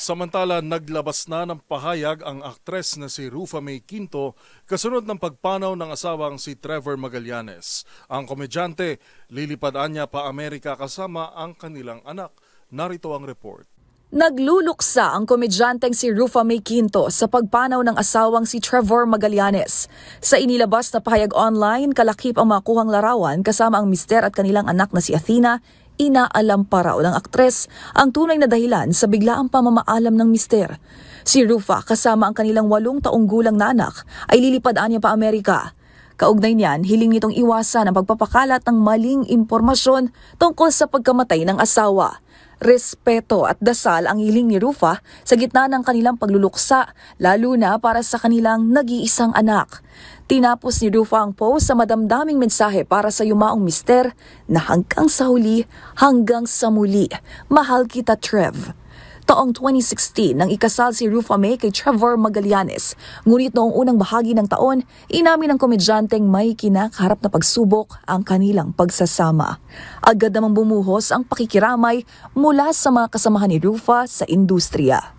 Samantala, naglabas na ng pahayag ang aktres na si Rufa May Quinto kasunod ng pagpanaw ng asawang si Trevor Magallanes. Ang komedyante, lilipad niya pa Amerika kasama ang kanilang anak. Narito ang report. Nagluluksa ang komedyanteng si Rufa May Quinto sa pagpanaw ng asawang si Trevor Magallanes. Sa inilabas na pahayag online, kalakip ang makuhang larawan kasama ang mister at kanilang anak na si Athena. Inaalam pa raw ng aktres ang tunay na dahilan sa biglaang pamamaalam ng mister. Si Rufa kasama ang kanilang 8 taong gulang na anak ay lilipad niya pa Amerika. Kaugnay niyan, hiling nitong iwasan ang pagpapakalat ng maling impormasyon tungkol sa pagkamatay ng asawa. Respeto at dasal ang hiling ni Rufa sa gitna ng kanilang pagluluksa, lalo na para sa kanilang nag-iisang anak. Tinapos ni Rufa ang post sa madamdaming mensahe para sa yumaong mister na hanggang sa huli, hanggang sa muli, mahal kita Trev. Taong 2016 nang ikasal si Rufa May kay Trevor Magallanes. Ngunit noong unang bahagi ng taon, inamin ng komedyanteng may kinakaharap na pagsubok ang kanilang pagsasama. Agad namang bumuhos ang pakikiramay mula sa mga kasamahan ni Rufa sa industriya.